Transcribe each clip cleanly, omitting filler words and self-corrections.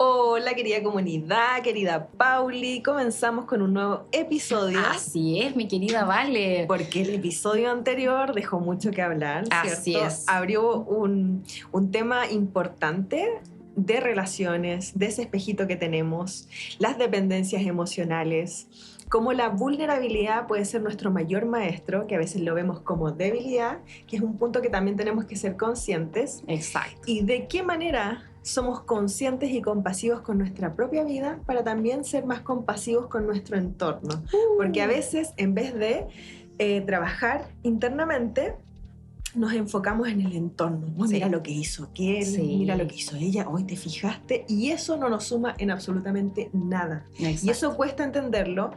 Hola querida comunidad, querida Pauli, comenzamos con un nuevo episodio Así es, mi querida Vale. porque el episodio anterior dejó mucho que hablar, Así ¿cierto? es. Abrió un tema importante de relaciones, de ese espejito que tenemos, las dependencias emocionales, cómo la vulnerabilidad puede ser nuestro mayor maestro, que a veces lo vemos como debilidad, que es un punto que también tenemos que ser conscientes. Exacto. ¿Y de qué manera somos conscientes y compasivos con nuestra propia vida para también ser más compasivos con nuestro entorno? Porque a veces, en vez de trabajar internamente, nos enfocamos en el entorno. Oh, Sí. mira lo que hizo aquel, Sí. mira lo que hizo ella, hoy te fijaste, y eso no nos suma en absolutamente nada. Exacto. Y eso cuesta entenderlo.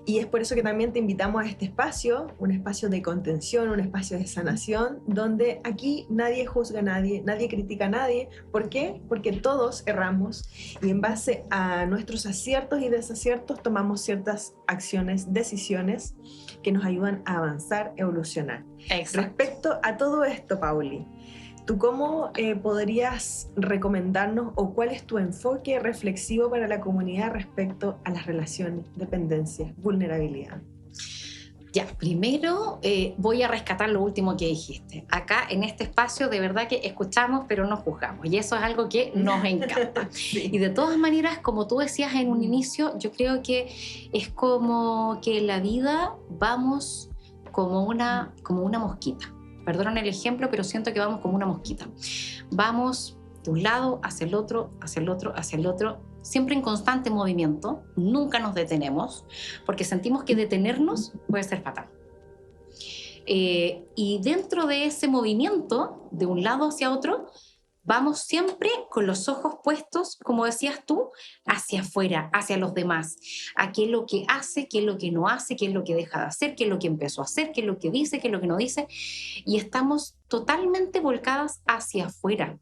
Y es por eso que también te invitamos a este espacio, un espacio de contención, un espacio de sanación, donde aquí nadie juzga a nadie, nadie critica a nadie. ¿Por qué? Porque todos erramos y en base a nuestros aciertos y desaciertos tomamos ciertas acciones, decisiones que nos ayudan a avanzar, evolucionar. Exacto. Respecto a todo esto, Pauli, ¿tú cómo podrías recomendarnos o cuál es tu enfoque reflexivo para la comunidad respecto a las relaciones, dependencia, vulnerabilidad? Ya, primero voy a rescatar lo último que dijiste. Acá en este espacio de verdad que escuchamos pero no juzgamos y eso es algo que nos encanta. Sí. Y de todas maneras, como tú decías en un inicio, yo creo que es como que en la vida vamos como una mosquita. Perdonen el ejemplo, pero siento que vamos como una mosquita. Vamos de un lado hacia el otro, hacia el otro, hacia el otro, siempre en constante movimiento, nunca nos detenemos, porque sentimos que detenernos puede ser fatal. Y dentro de ese movimiento, de un lado hacia otro, vamos siempre con los ojos puestos, como decías tú, hacia afuera, hacia los demás, a qué es lo que hace, qué es lo que no hace, qué es lo que deja de hacer, qué es lo que empezó a hacer, qué es lo que dice, qué es lo que no dice, y estamos totalmente volcadas hacia afuera,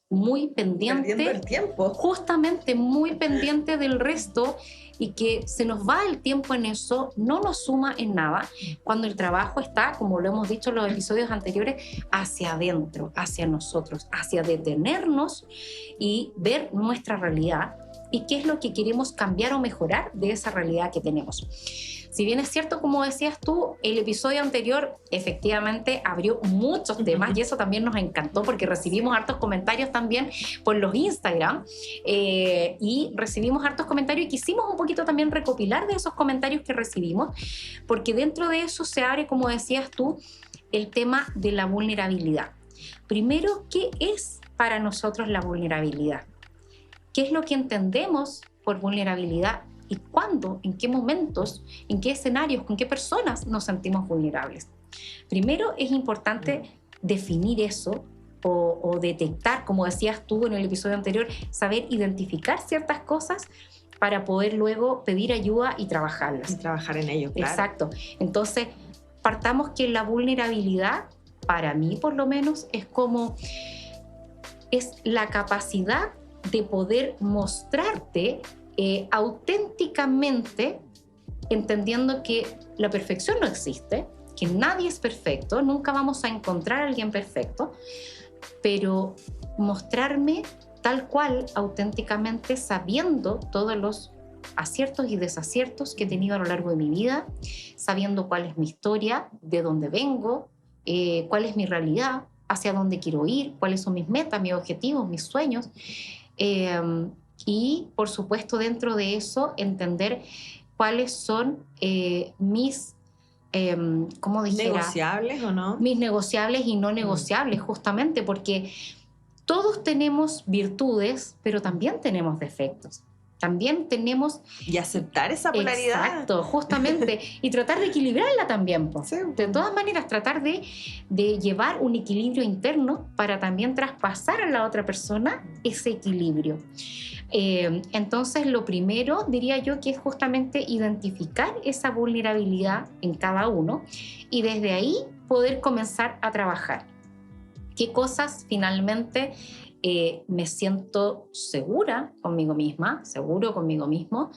muy pendiente, Perdiendo el tiempo. justamente muy pendiente del resto, y que se nos va el tiempo en eso, no nos suma en nada, cuando el trabajo está, como lo hemos dicho en los episodios anteriores, hacia adentro, hacia nosotros, hacia detenernos y ver nuestra realidad y qué es lo que queremos cambiar o mejorar de esa realidad que tenemos. Si bien es cierto, como decías tú, el episodio anterior efectivamente abrió muchos temas y eso también nos encantó porque recibimos hartos comentarios también por los Instagram y recibimos hartos comentarios y quisimos un poquito también recopilar de esos comentarios que recibimos, porque dentro de eso se abre, como decías tú, el tema de la vulnerabilidad. Primero, ¿qué es para nosotros la vulnerabilidad? ¿Qué es lo que entendemos por vulnerabilidad? ¿Y cuándo, en qué momentos, en qué escenarios, con qué personas nos sentimos vulnerables? Primero es importante definir eso o detectar, como decías tú en el episodio anterior, saber identificar ciertas cosas para poder luego pedir ayuda y trabajarlas. Y trabajar en ello, claro. Exacto. Entonces, partamos que la vulnerabilidad, para mí por lo menos, es la capacidad de poder mostrarte auténticamente, entendiendo que la perfección no existe, que nadie es perfecto, nunca vamos a encontrar a alguien perfecto, pero mostrarme tal cual, auténticamente, sabiendo todos los aciertos y desaciertos que he tenido a lo largo de mi vida, sabiendo cuál es mi historia, de dónde vengo, cuál es mi realidad, hacia dónde quiero ir, cuáles son mis metas, mis objetivos, mis sueños. Y, por supuesto, dentro de eso, entender cuáles son mis, ¿cómo dijera? ¿Negociables o no? Mis negociables y no negociables, justamente, porque todos tenemos virtudes, pero también tenemos defectos. También tenemos... Y aceptar esa polaridad. Exacto, justamente. Y tratar de equilibrarla también, po. Sí. De todas maneras, tratar de llevar un equilibrio interno para también traspasar a la otra persona ese equilibrio. Entonces, lo primero, diría yo, que es justamente identificar esa vulnerabilidad en cada uno y desde ahí poder comenzar a trabajar. ¿Qué cosas finalmente me siento segura conmigo misma, seguro conmigo mismo?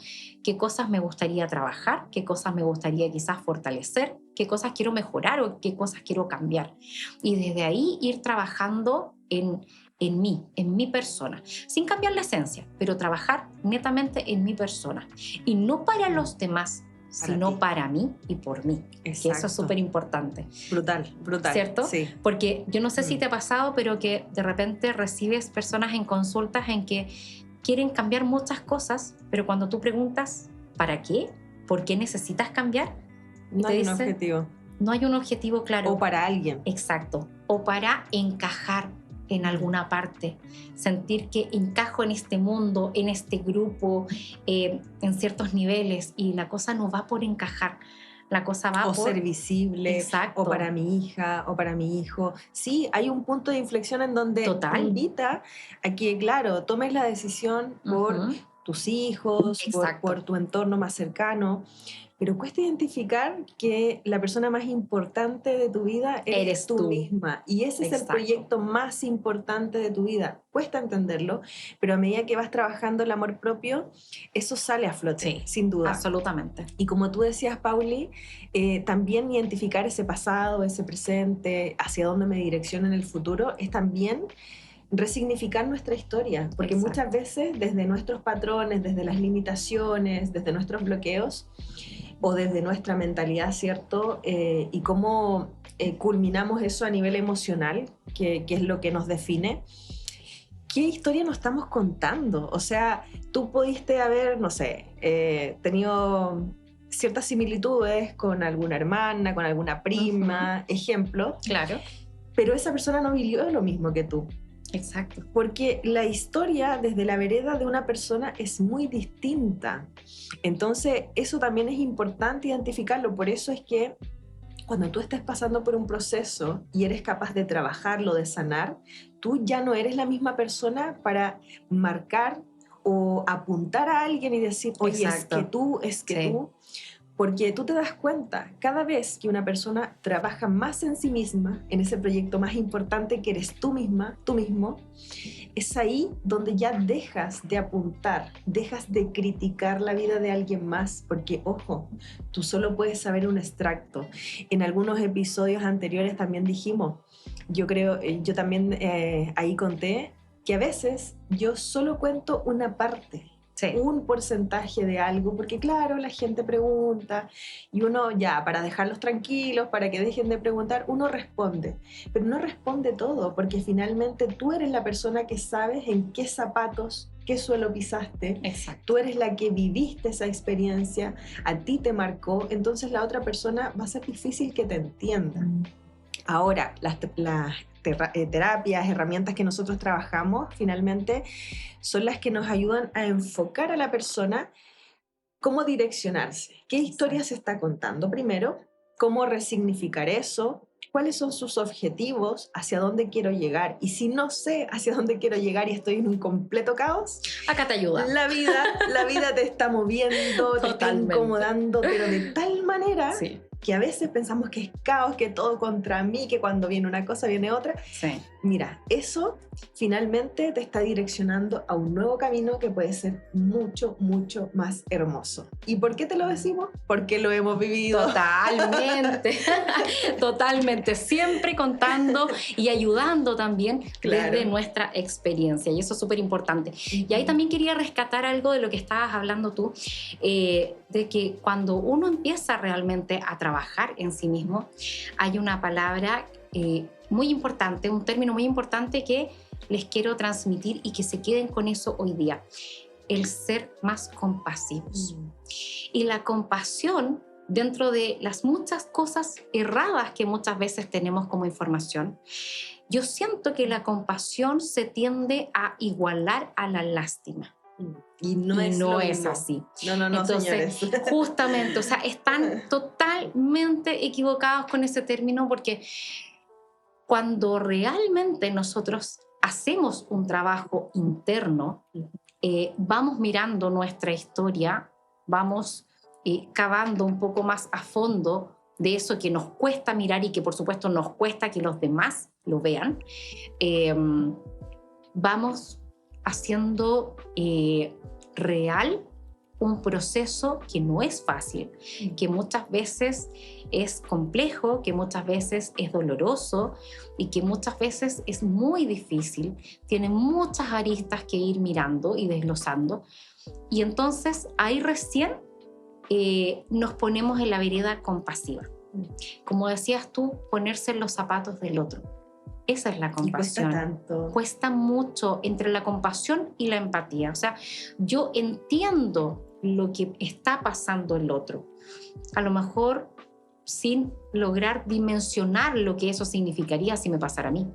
¿Qué cosas me gustaría trabajar? ¿Qué cosas me gustaría quizás fortalecer? ¿Qué cosas quiero mejorar o qué cosas quiero cambiar? Y desde ahí ir trabajando en mí, en mi persona, sin cambiar la esencia, pero trabajar netamente en mi persona. Y no para los demás, sino para mí y por mí. Exacto. Que eso es súper importante. Brutal, brutal. ¿Cierto? Sí. Porque yo no sé si te ha pasado, pero que de repente recibes personas en consultas en que quieren cambiar muchas cosas, pero cuando tú preguntas, ¿para qué? ¿Por qué necesitas cambiar? No hay un objetivo. No hay un objetivo claro. O para alguien. Exacto. O para encajar en alguna parte, sentir que encajo en este mundo, en este grupo, en ciertos niveles, y la cosa no va por encajar, la cosa va o por ser visible. Exacto. O para mi hija o para mi hijo. Sí, hay un punto de inflexión en donde te invita a que, claro, tomes la decisión por tus hijos, por tu entorno más cercano. Pero cuesta identificar que la persona más importante de tu vida eres tú misma. Y ese es el proyecto más importante de tu vida. Cuesta entenderlo, pero a medida que vas trabajando el amor propio, eso sale a flote, sin duda. Absolutamente. Y como tú decías, Pauli, también identificar ese pasado, ese presente, hacia dónde me direcciona en el futuro, es también resignificar nuestra historia. Porque muchas veces, desde nuestros patrones, desde las limitaciones, desde nuestros bloqueos, o desde nuestra mentalidad, ¿cierto? Y cómo culminamos eso a nivel emocional, que es lo que nos define. ¿Qué historia nos estamos contando? O sea, tú pudiste haber, no sé, tenido ciertas similitudes con alguna hermana, con alguna prima, ejemplo. Claro. Pero esa persona no vivió lo mismo que tú. Exacto. Porque la historia desde la vereda de una persona es muy distinta. Entonces, eso también es importante identificarlo. Por eso es que cuando tú estés pasando por un proceso y eres capaz de trabajarlo, de sanar, tú ya no eres la misma persona para marcar o apuntar a alguien y decir, oye, Exacto. es que tú... Porque tú te das cuenta, cada vez que una persona trabaja más en sí misma, en ese proyecto más importante que eres tú misma, tú mismo, es ahí donde ya dejas de apuntar, dejas de criticar la vida de alguien más, porque, ojo, tú solo puedes saber un extracto. En algunos episodios anteriores también dijimos, yo también ahí conté, que a veces yo solo cuento una parte. Un porcentaje de algo, porque claro, la gente pregunta y uno ya, para dejarlos tranquilos, para que dejen de preguntar, uno responde, pero no responde todo, porque finalmente tú eres la persona que sabes en qué zapatos, qué suelo pisaste. Exacto. Tú eres la que viviste esa experiencia, a ti te marcó, entonces la otra persona va a ser difícil que te entienda. Ahora, las terapias, herramientas que nosotros trabajamos, finalmente, son las que nos ayudan a enfocar a la persona cómo direccionarse, qué historia se está contando primero, cómo resignificar eso, cuáles son sus objetivos, hacia dónde quiero llegar. Y si no sé hacia dónde quiero llegar y estoy en un completo caos, acá te ayuda. La vida te está moviendo, te está incomodando, pero de tal manera... que a veces pensamos que es caos, que todo contra mí, que cuando viene una cosa viene otra. Mira, eso finalmente te está direccionando a un nuevo camino que puede ser mucho, mucho más hermoso. ¿Y por qué te lo decimos? Porque lo hemos vivido. Totalmente, totalmente. Siempre contando y ayudando también desde nuestra experiencia. Y eso es súper importante. Y ahí también quería rescatar algo de lo que estabas hablando tú, de que cuando uno empieza realmente a trabajar en sí mismo, hay una palabra muy importante, un término muy importante que les quiero transmitir y que se queden con eso hoy día: el ser más compasivos. Y la compasión, dentro de las muchas cosas erradas que muchas veces tenemos como información, yo siento que la compasión se tiende a igualar a la lástima. Y no es así. No, entonces, señores. Justamente, o sea, están totalmente equivocados con ese término, porque cuando realmente nosotros hacemos un trabajo interno, vamos mirando nuestra historia, vamos cavando un poco más a fondo de eso que nos cuesta mirar y que por supuesto nos cuesta que los demás lo vean, vamos haciendo real un proceso que no es fácil, que muchas veces es complejo, que muchas veces es doloroso y que muchas veces es muy difícil, tiene muchas aristas que ir mirando y desglosando. Y entonces ahí recién nos ponemos en la vereda compasiva. Como decías tú, ponerse en los zapatos del otro. Esa es la compasión. Y cuesta tanto. Cuesta mucho entre la compasión y la empatía. O sea, yo entiendo lo que está pasando el otro. A lo mejor sin lograr dimensionar lo que eso significaría si me pasara a mí.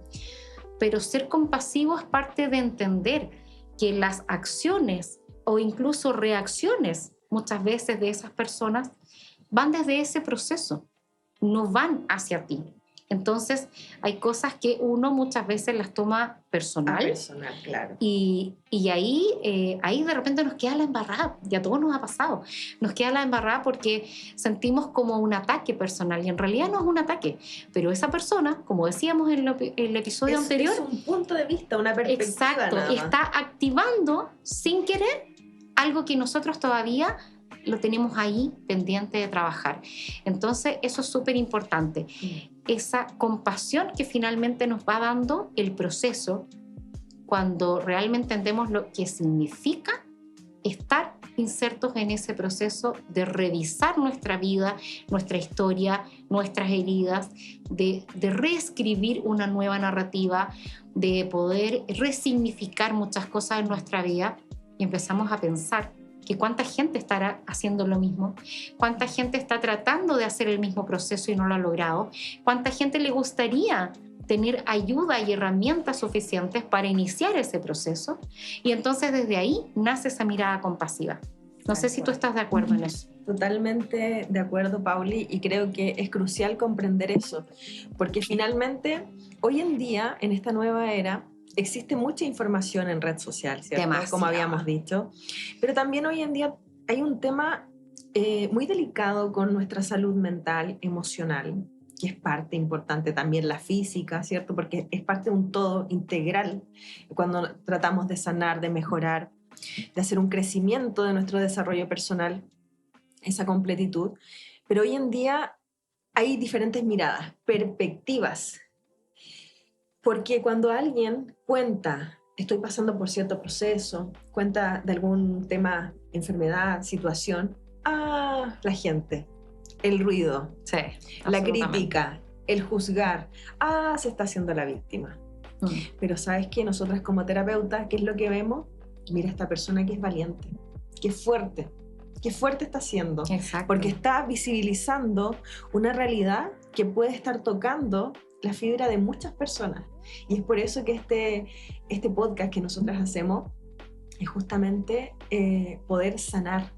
Pero ser compasivo es parte de entender que las acciones o incluso reacciones muchas veces de esas personas van desde ese proceso, no van hacia ti. Entonces hay cosas que uno muchas veces las toma personal, Claro. y ahí de repente nos queda la embarrada. Y a todos nos ha pasado, nos queda la embarrada porque sentimos como un ataque personal y en realidad no es un ataque, pero esa persona, como decíamos en el episodio anterior, es un punto de vista, una perspectiva. Exacto, nada más. está activando sin querer algo que nosotros todavía lo tenemos ahí pendiente de trabajar. Entonces eso es súper importante. Esa compasión que finalmente nos va dando el proceso cuando realmente entendemos lo que significa estar insertos en ese proceso de revisar nuestra vida, nuestra historia, nuestras heridas, de reescribir una nueva narrativa, de poder resignificar muchas cosas en nuestra vida, y empezamos a pensar que cuánta gente estará haciendo lo mismo, cuánta gente está tratando de hacer el mismo proceso y no lo ha logrado, cuánta gente le gustaría tener ayuda y herramientas suficientes para iniciar ese proceso, y entonces desde ahí nace esa mirada compasiva. No sé si tú estás de acuerdo en eso. Totalmente de acuerdo, Pauli, y creo que es crucial comprender eso, porque finalmente hoy en día, en esta nueva era, existe mucha información en red social, ¿cierto? Demasiado. Como habíamos dicho, pero también hoy en día hay un tema muy delicado con nuestra salud mental, emocional, que es parte importante también la física, ¿cierto? Porque es parte de un todo integral cuando tratamos de sanar, de mejorar, de hacer un crecimiento de nuestro desarrollo personal, esa completitud. Pero hoy en día hay diferentes miradas, perspectivas. Porque cuando alguien cuenta, estoy pasando por cierto proceso, cuenta de algún tema, enfermedad, situación, la gente, el ruido, Sí, la crítica, el juzgar, se está haciendo la víctima. Pero ¿sabes qué? Nosotras como terapeutas, ¿qué es lo que vemos? Mira, esta persona que es valiente, que es fuerte está haciendo. Exacto. Porque está visibilizando una realidad que puede estar tocando la fibra de muchas personas. Y es por eso que este podcast que nosotras hacemos es justamente poder sanar,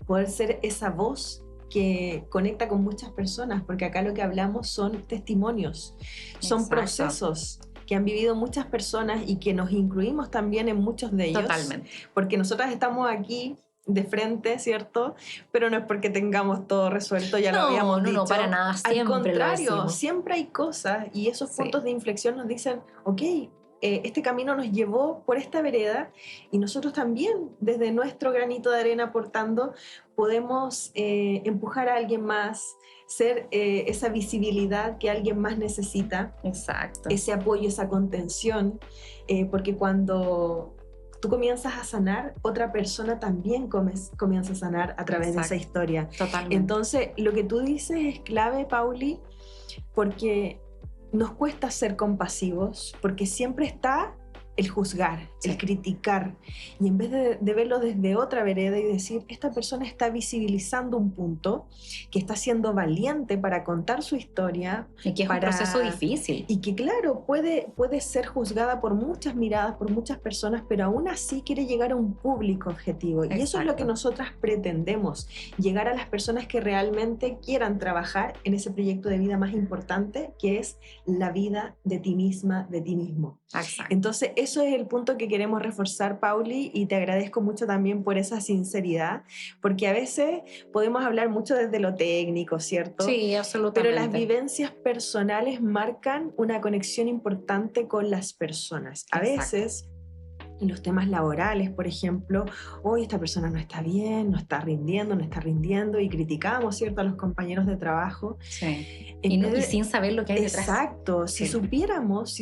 poder ser esa voz que conecta con muchas personas, porque acá lo que hablamos son testimonios, son Exacto. procesos que han vivido muchas personas y que nos incluimos también en muchos de ellos. Totalmente. Porque nosotras estamos aquí de frente, ¿cierto? Pero no es porque tengamos todo resuelto, ya lo habíamos dicho. No, para nada, siempre Al lo contrario, decimos. siempre hay cosas y esos Sí. puntos de inflexión nos dicen, ok, este camino nos llevó por esta vereda y nosotros también, desde nuestro granito de arena aportando, podemos empujar a alguien más, ser esa visibilidad que alguien más necesita. Exacto. Ese apoyo, esa contención, porque cuando tú comienzas a sanar, otra persona también comienza a sanar a través Exacto. de esa historia. Totalmente. Entonces, lo que tú dices es clave, Pauli, porque nos cuesta ser compasivos, porque siempre está el juzgar, Sí. el criticar, y en vez de verlo desde otra vereda y decir, esta persona está visibilizando un punto, que está siendo valiente para contar su historia, Y que es un proceso difícil. y que claro, puede ser juzgada por muchas miradas, por muchas personas, pero aún así quiere llegar a un público objetivo. Y eso es lo que nosotras pretendemos, llegar a las personas que realmente quieran trabajar en ese proyecto de vida más importante, que es la vida de ti misma, de ti mismo. Exacto. Entonces, eso es el punto que queremos reforzar, Pauli, y te agradezco mucho también por esa sinceridad, porque a veces podemos hablar mucho desde lo técnico, ¿cierto? Sí, absolutamente. Pero las vivencias personales marcan una conexión importante con las personas. A Exacto. veces en los temas laborales, por ejemplo, hoy esta persona no está bien, no está rindiendo, y criticamos, ¿cierto?, a los compañeros de trabajo. Sí. Y sin saber lo que hay detrás. Exacto. Si supiéramos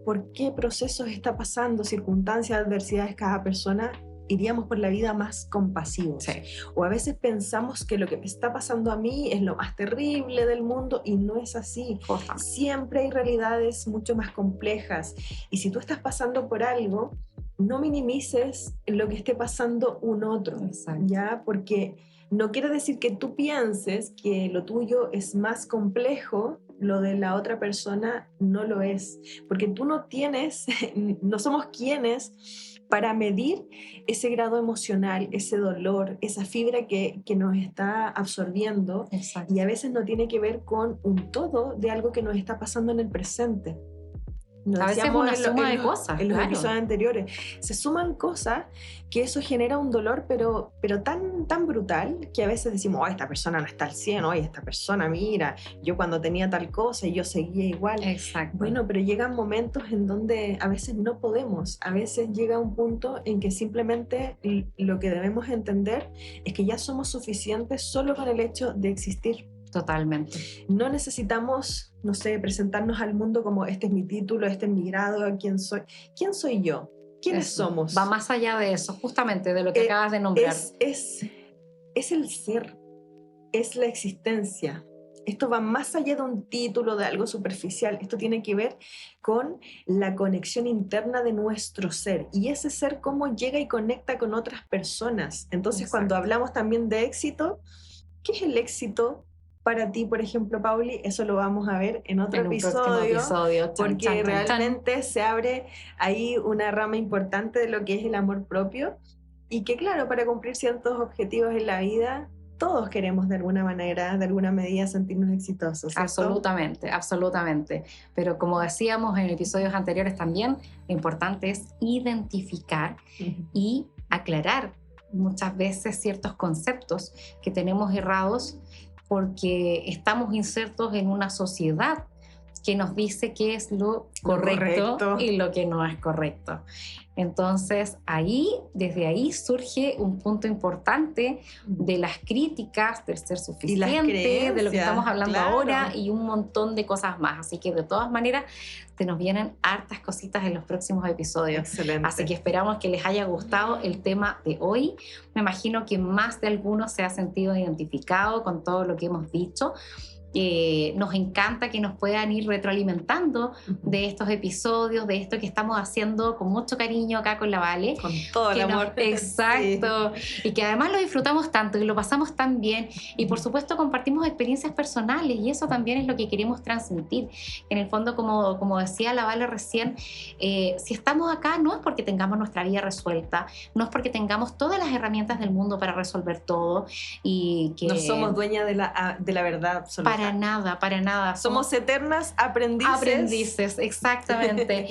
por qué procesos está pasando, circunstancias, adversidades cada persona, iríamos por la vida más compasivos. Sí. O a veces pensamos que lo que me está pasando a mí es lo más terrible del mundo, y no es así. Siempre hay realidades mucho más complejas, y si tú estás pasando por algo, no minimices lo que esté pasando un otro. Exacto. ¿Ya? Porque no quiere decir que tú pienses que lo tuyo es más complejo, lo de la otra persona no lo es, porque tú no somos quienes para medir ese grado emocional, ese dolor, esa fibra que nos está absorbiendo. Exacto. Y a veces no tiene que ver con un todo de algo que nos está pasando en el presente. A veces es una suma de cosas. En los claro. episodios anteriores se suman cosas que eso genera un dolor, pero tan brutal, que a veces decimos, esta persona no está al 100, esta persona, mira, yo cuando tenía tal cosa y yo seguía igual. Exacto. Bueno, pero llegan momentos en donde a veces no podemos, a veces llega un punto en que simplemente lo que debemos entender es que ya somos suficientes solo con el hecho de existir. Totalmente. No necesitamos, no sé, presentarnos al mundo como este es mi título, este es mi grado, quién soy. ¿Quién soy yo? ¿Quiénes somos? Va más allá de eso, justamente de lo que acabas de nombrar. Es el ser, es la existencia. Esto va más allá de un título, de algo superficial. Esto tiene que ver con la conexión interna de nuestro ser. Y ese ser, cómo llega y conecta con otras personas. Entonces, Exacto. Cuando hablamos también de éxito, ¿qué es el éxito para ti, por ejemplo, Pauli? Eso lo vamos a ver en otro episodio. Porque realmente se abre ahí una rama importante de lo que es el amor propio, y que claro, para cumplir ciertos objetivos en la vida, todos queremos de alguna manera, de alguna medida, sentirnos exitosos, ¿cierto? Absolutamente. Pero como decíamos en episodios anteriores también, lo importante es identificar y aclarar muchas veces ciertos conceptos que tenemos errados, porque estamos insertos en una sociedad que nos dice qué es lo correcto y lo que no es correcto. Entonces, desde ahí surge un punto importante de las críticas, del ser suficiente, de lo que estamos hablando ahora, y un montón de cosas más. Así que de todas maneras, te nos vienen hartas cositas en los próximos episodios. Excelente. Así que esperamos que les haya gustado el tema de hoy. Me imagino que más de alguno se ha sentido identificado con todo lo que hemos dicho. Nos encanta que nos puedan ir retroalimentando de estos episodios, de esto que estamos haciendo con mucho cariño acá con la Vale. Con todo el amor. Exacto. Sí. Y que además lo disfrutamos tanto y lo pasamos tan bien. Y por supuesto compartimos experiencias personales, y eso también es lo que queremos transmitir. En el fondo, como decía la Vale recién, si estamos acá no es porque tengamos nuestra vida resuelta, no es porque tengamos todas las herramientas del mundo para resolver todo, y que no somos dueñas de la verdad absoluta. Para nada. Somos eternas aprendices. Aprendices, exactamente.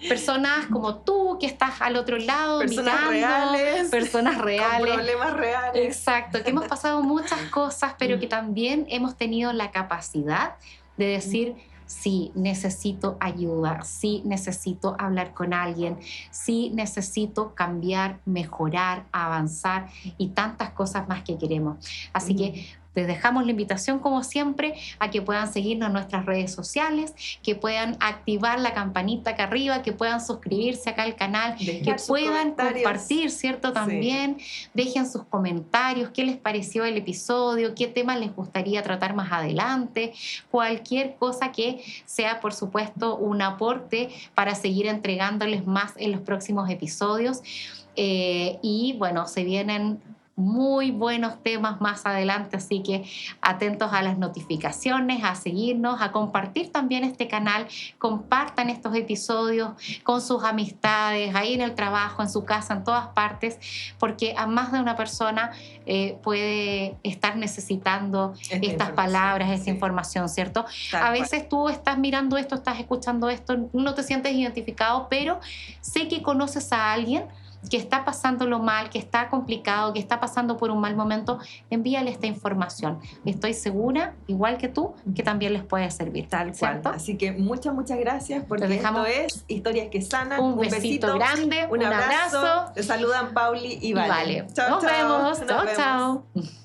Personas como tú, que estás al otro lado, personas reales. Con problemas reales. Exacto, que hemos pasado muchas cosas, pero que también hemos tenido la capacidad de decir, sí, necesito ayuda, sí, necesito hablar con alguien, sí, necesito cambiar, mejorar, avanzar, y tantas cosas más que queremos. Así que les dejamos la invitación, como siempre, a que puedan seguirnos en nuestras redes sociales, que puedan activar la campanita acá arriba, que puedan suscribirse acá al canal, que puedan compartir, ¿cierto? También dejen sus comentarios, qué les pareció el episodio, qué temas les gustaría tratar más adelante, cualquier cosa que sea, por supuesto, un aporte para seguir entregándoles más en los próximos episodios. Y bueno, se vienen muy buenos temas más adelante, así que atentos a las notificaciones, a seguirnos, a compartir también este canal. Compartan estos episodios con sus amistades, ahí en el trabajo, en su casa, en todas partes, porque a más de una persona puede estar necesitando estas palabras, esta información, ¿cierto? A veces tú estás mirando esto, estás escuchando esto, no te sientes identificado, pero sé que conoces a alguien que está pasándolo mal, que está complicado, que está pasando por un mal momento, envíale esta información. Estoy segura, igual que tú, que también les puede servir. Tal ¿cierto? cual. Así que muchas gracias, porque Te dejamos esto es Historias que Sanan. un besito grande, un abrazo. abrazo. Te saludan Pauli y Y Vale. vale. Chao, Nos chao. vemos. Nos Chao, vemos. chao.